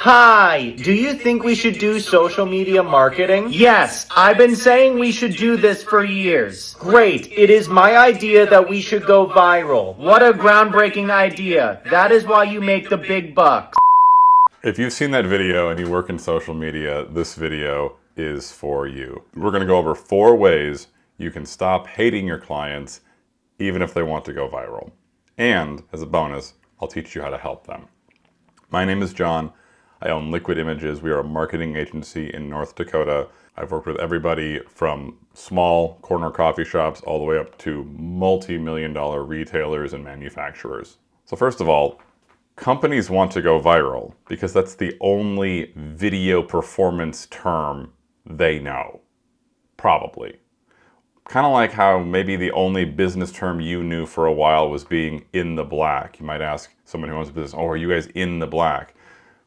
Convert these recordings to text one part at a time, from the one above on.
Hi, do you think we should do social media marketing? Yes, I've been saying we should do this for years. Great, it is my idea that we should go viral. What a groundbreaking idea. That is why you make the big bucks. If you've seen that video and you work in social media, this video is for you. We're going to go over 4 ways you can stop hating your clients even if they want to go viral. And as a bonus, I'll teach you how to help them. My name is John. I own Liquid Images. We are a marketing agency in North Dakota. I've worked with everybody from small corner coffee shops all the way up to multi-million-dollar retailers and manufacturers. So first of all, companies want to go viral because that's the only video performance term they know. Probably. Kind of like how maybe the only business term you knew for a while was being in the black. You might ask someone who owns a business, oh, are you guys in the black?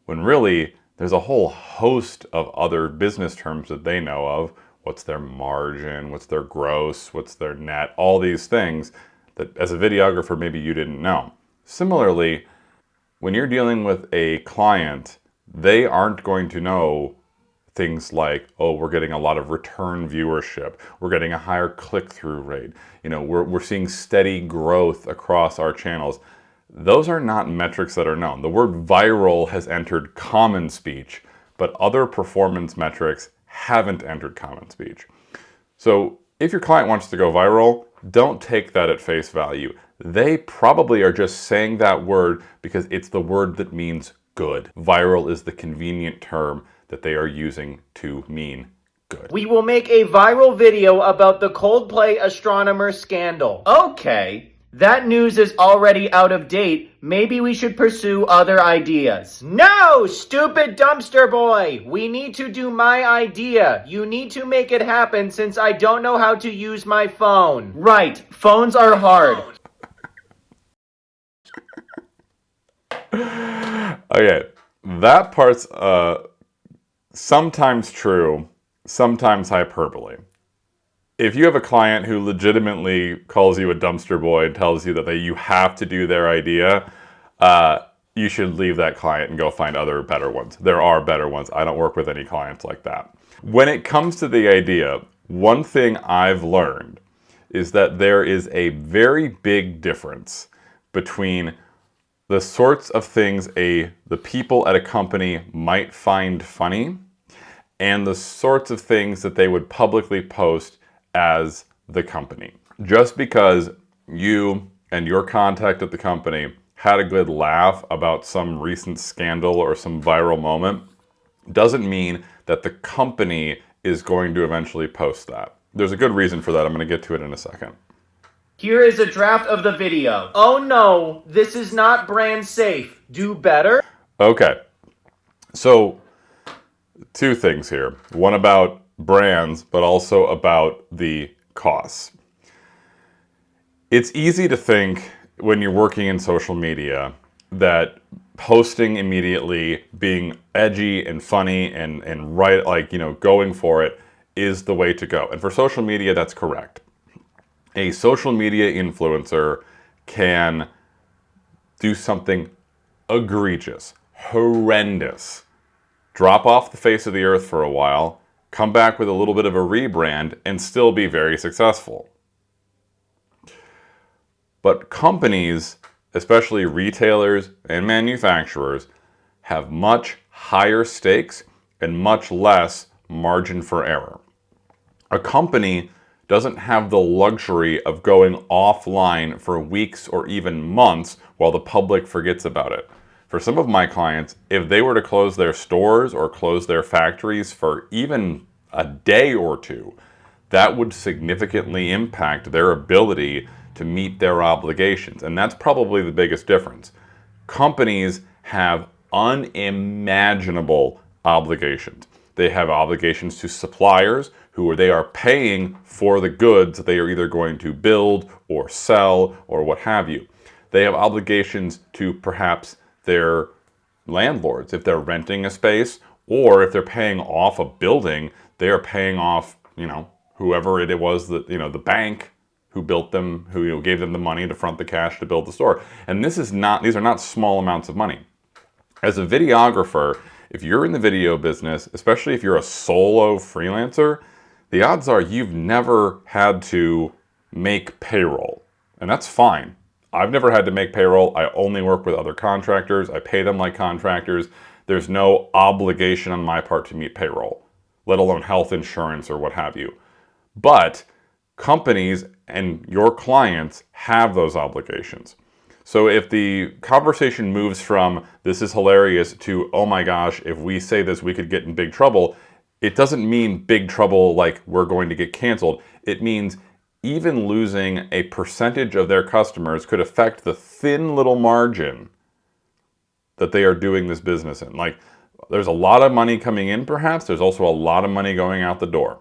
When really, there's a whole host of other business terms that they know of. What's their margin? What's their gross? What's their net? All these things that as a videographer, maybe you didn't know. Similarly, when you're dealing with a client, they aren't going to know things like, oh, we're getting a lot of return viewership. We're getting a higher click-through rate. You know, we're seeing steady growth across our channels. Those are not metrics that are known. The word viral has entered common speech, but other performance metrics haven't entered common speech. So if your client wants to go viral, don't take that at face value. They probably are just saying that word because it's the word that means good. Viral is the convenient term that they are using to mean good. We will make a viral video about the Coldplay astronomer scandal. Okay, that news is already out of date. Maybe we should pursue other ideas. No, stupid dumpster boy! We need to do my idea. You need to make it happen since I don't know how to use my phone. Right, phones are hard. Okay, that part's sometimes true, sometimes hyperbole. If you have a client who legitimately calls you a dumpster boy and tells you that you have to do their idea, you should leave that client and go find other better ones. There are better ones. I don't work with any clients like that. When it comes to the idea, one thing I've learned is that there is a very big difference between the sorts of things the people at a company might find funny and the sorts of things that they would publicly post as the company. Just because you and your contact at the company had a good laugh about some recent scandal or some viral moment doesn't mean that the company is going to eventually post that. There's a good reason for that. I'm going to get to it in a second. Here is a draft of the video. Oh no, this is not brand safe. Do better? Okay, so 2 things here. One about brands, but also about the costs. It's easy to think when you're working in social media that posting immediately, being edgy and funny and right, like, you know, going for it is the way to go. And for social media, that's correct. A social media influencer can do something egregious, horrendous, drop off the face of the earth for a while, come back with a little bit of a rebrand, and still be very successful. But companies, especially retailers and manufacturers, have much higher stakes and much less margin for error. A company doesn't have the luxury of going offline for weeks or even months while the public forgets about it. For some of my clients, if they were to close their stores or close their factories for even a day or 2, that would significantly impact their ability to meet their obligations. And that's probably the biggest difference. Companies have unimaginable obligations. They have obligations to suppliers who they are paying for the goods that they are either going to build or sell or what have you. They have obligations to perhaps their landlords if they're renting a space, or if they're paying off a building, they are paying off, you know, whoever it was that, you know, the bank who built them, who, you know, gave them the money to front the cash to build the store. And these are not small amounts of money. As a videographer, If you're in the video business, especially if you're a solo freelancer, the odds are you've never had to make payroll. And that's fine. I've never had to make payroll. I only work with other contractors. I pay them like contractors. There's no obligation on my part to meet payroll, let alone health insurance or what have you. But companies and your clients have those obligations. So if the conversation moves from this is hilarious to oh my gosh, if we say this, we could get in big trouble, it doesn't mean big trouble like we're going to get canceled. It means even losing a percentage of their customers could affect the thin little margin that they are doing this business in. Like, there's a lot of money coming in perhaps, there's also a lot of money going out the door.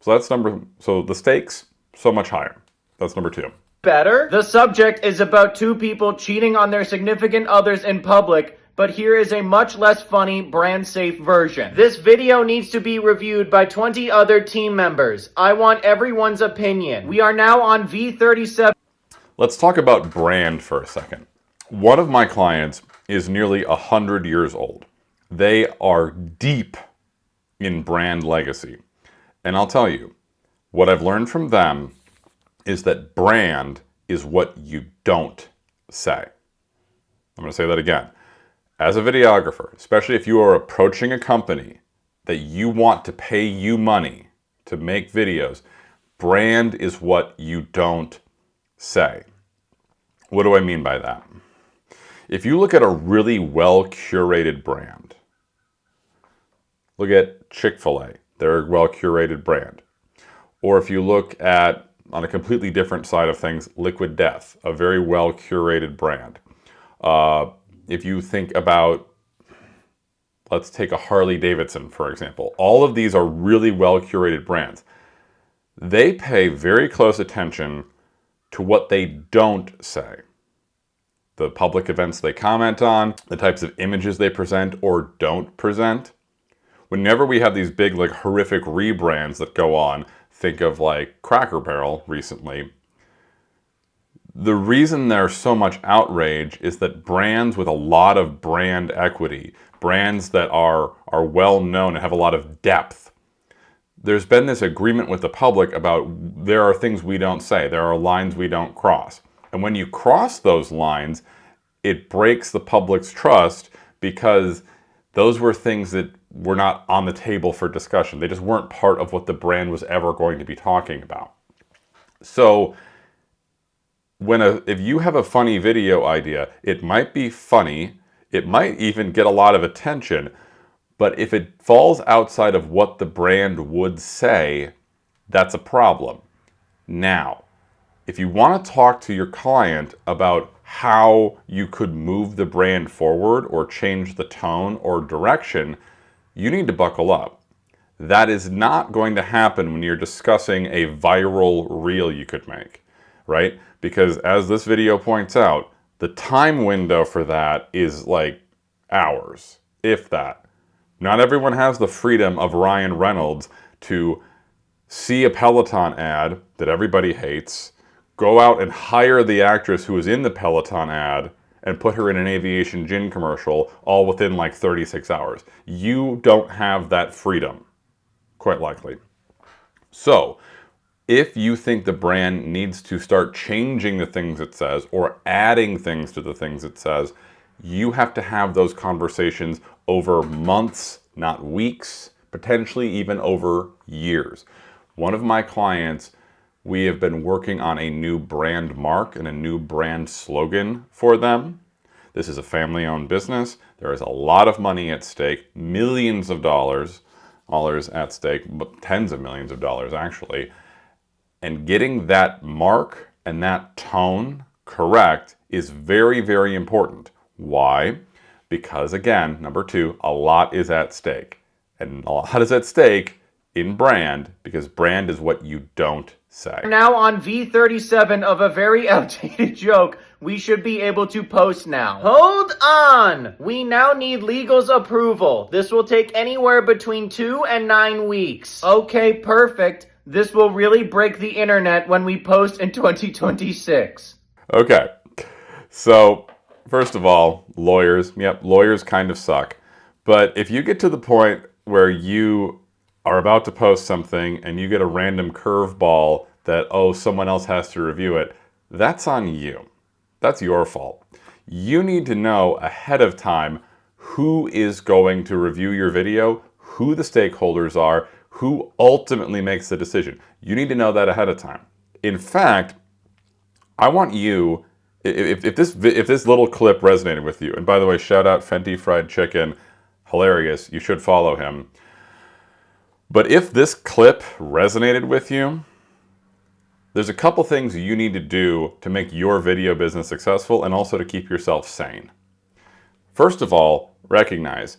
So the stakes, so much higher. That's number 2. Better? The subject is about 2 people cheating on their significant others in public, but here is a much less funny, brand-safe version. This video needs to be reviewed by 20 other team members. I want everyone's opinion. We are now on V37. Let's talk about brand for a second. One of my clients is nearly 100 years old. They are deep in brand legacy. And I'll tell you, what I've learned from them is that brand is what you don't say. I'm going to say that again. As a videographer, especially if you are approaching a company that you want to pay you money to make videos, brand is what you don't say. What do I mean by that? If you look at a really well-curated brand, look at Chick-fil-A, they're a well-curated brand. Or if you look at, on a completely different side of things, Liquid Death, a very well-curated brand. If you think about, let's take a Harley Davidson, for example. All of these are really well-curated brands. They pay very close attention to what they don't say. The public events they comment on, the types of images they present or don't present. Whenever we have these big, like, horrific rebrands that go on, think of like Cracker Barrel recently. The reason there's so much outrage is that brands with a lot of brand equity, brands that are well known and have a lot of depth, there's been this agreement with the public about there are things we don't say, there are lines we don't cross. And when you cross those lines, it breaks the public's trust because those were things that were not on the table for discussion. They just weren't part of what the brand was ever going to be talking about. So if you have a funny video idea, it might be funny, it might even get a lot of attention, but if it falls outside of what the brand would say, that's a problem. Now, if you want to talk to your client about how you could move the brand forward or change the tone or direction, you need to buckle up. That is not going to happen when you're discussing a viral reel you could make, right? Because as this video points out, the time window for that is like hours, if that. Not everyone has the freedom of Ryan Reynolds to see a Peloton ad that everybody hates, go out and hire the actress who was in the Peloton ad and put her in an aviation gin commercial all within like 36 hours. You don't have that freedom, quite likely. So, if you think the brand needs to start changing the things it says or adding things to the things it says, you have to have those conversations over months, not weeks, potentially even over years. One of my clients, we have been working on a new brand mark and a new brand slogan for them. This is a family-owned business. There is a lot of money at stake, millions of dollars at stake, but tens of millions of dollars actually. And getting that mark and that tone correct is very, very important. Why? Because again, number 2, a lot is at stake. And a lot is at stake in brand because brand is what you don't say. Now on V37 of a very outdated joke we should be able to post now. Hold on! We now need legal's approval. This will take anywhere between 2 and 9 weeks. Okay, perfect. This will really break the internet when we post in 2026. Okay, so first of all, lawyers. Yep, lawyers kind of suck. But if you get to the point where you are about to post something and you get a random curveball that, oh, someone else has to review it, that's on you. That's your fault. You need to know ahead of time who is going to review your video, who the stakeholders are, who ultimately makes the decision. You need to know that ahead of time. In fact, I want you, if this little clip resonated with you, and by the way, shout out Fenty Fried Chicken, hilarious, you should follow him. But if this clip resonated with you, there's a couple things you need to do to make your video business successful and also to keep yourself sane. First of all, recognize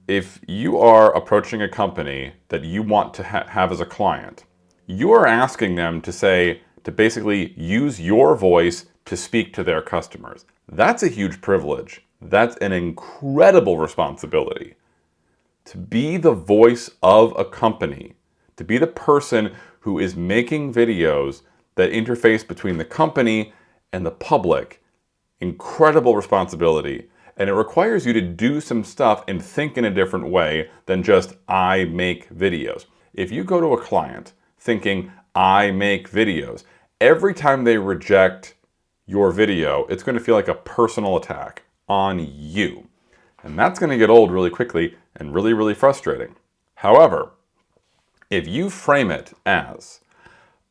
if you are approaching a company that you want to have as a client, you are asking them to basically use your voice to speak to their customers. That's a huge privilege. That's an incredible responsibility. To be the voice of a company, to be the person who is making videos that interface between the company and the public, incredible responsibility. And it requires you to do some stuff and think in a different way than just, I make videos. If you go to a client thinking, I make videos, every time they reject your video, it's going to feel like a personal attack on you. And that's going to get old really quickly and really, really frustrating. However, if you frame it as,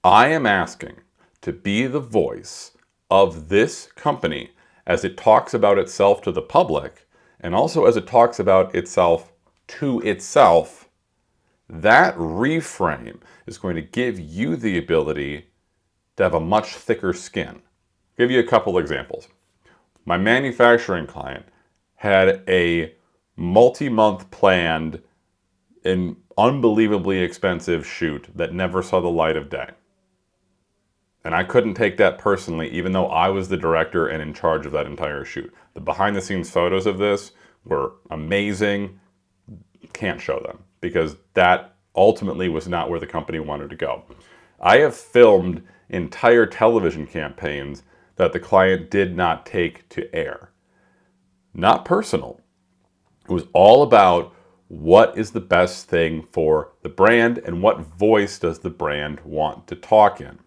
I am asking to be the voice of this company as it talks about itself to the public, and also as it talks about itself to itself, that reframe is going to give you the ability to have a much thicker skin. I'll give you a couple examples. My manufacturing client had a multi-month planned and unbelievably expensive shoot that never saw the light of day. And I couldn't take that personally, even though I was the director and in charge of that entire shoot. The behind the scenes photos of this were amazing. Can't show them because that ultimately was not where the company wanted to go. I have filmed entire television campaigns that the client did not take to air. Not personal. It was all about what is the best thing for the brand and what voice does the brand want to talk in.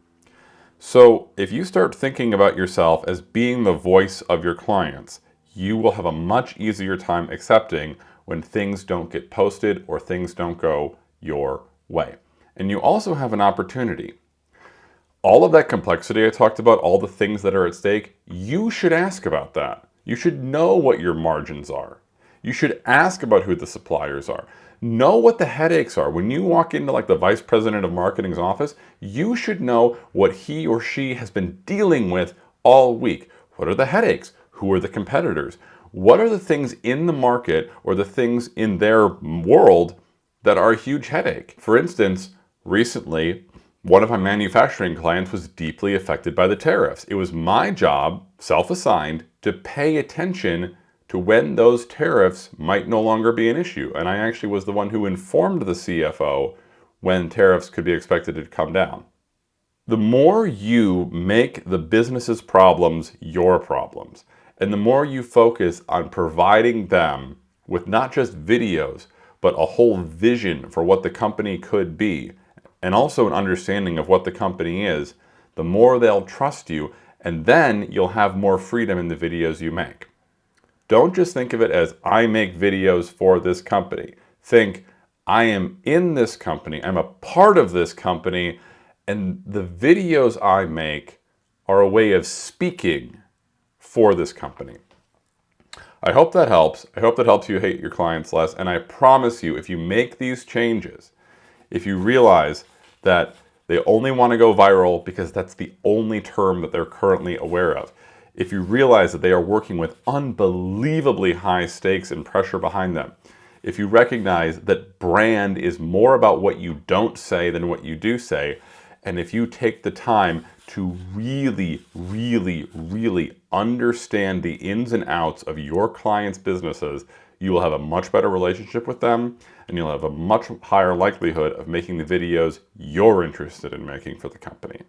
So if you start thinking about yourself as being the voice of your clients, you will have a much easier time accepting when things don't get posted or things don't go your way. And you also have an opportunity. All of that complexity I talked about, all the things that are at stake, you should ask about that. You should know what your margins are. You should ask about who the suppliers are. Know what the headaches are. When you walk into like the vice president of marketing's office, you should know what he or she has been dealing with all week. What are the headaches? Who are the competitors? What are the things in the market or the things in their world that are a huge headache? For instance, recently, one of my manufacturing clients was deeply affected by the tariffs. It was my job, self-assigned, to pay attention to when those tariffs might no longer be an issue. And I actually was the one who informed the CFO when tariffs could be expected to come down. The more you make the business's problems your problems, and the more you focus on providing them with not just videos, but a whole vision for what the company could be, and also an understanding of what the company is, the more they'll trust you, and then you'll have more freedom in the videos you make. Don't just think of it as, I make videos for this company. Think, I am in this company, I'm a part of this company, and the videos I make are a way of speaking for this company. I hope that helps. I hope that helps you hate your clients less, and I promise you, if you make these changes, if you realize that they only want to go viral because that's the only term that they're currently aware of, if you realize that they are working with unbelievably high stakes and pressure behind them, if you recognize that brand is more about what you don't say than what you do say, and if you take the time to really, really, really understand the ins and outs of your clients' businesses, you will have a much better relationship with them, and you'll have a much higher likelihood of making the videos you're interested in making for the company.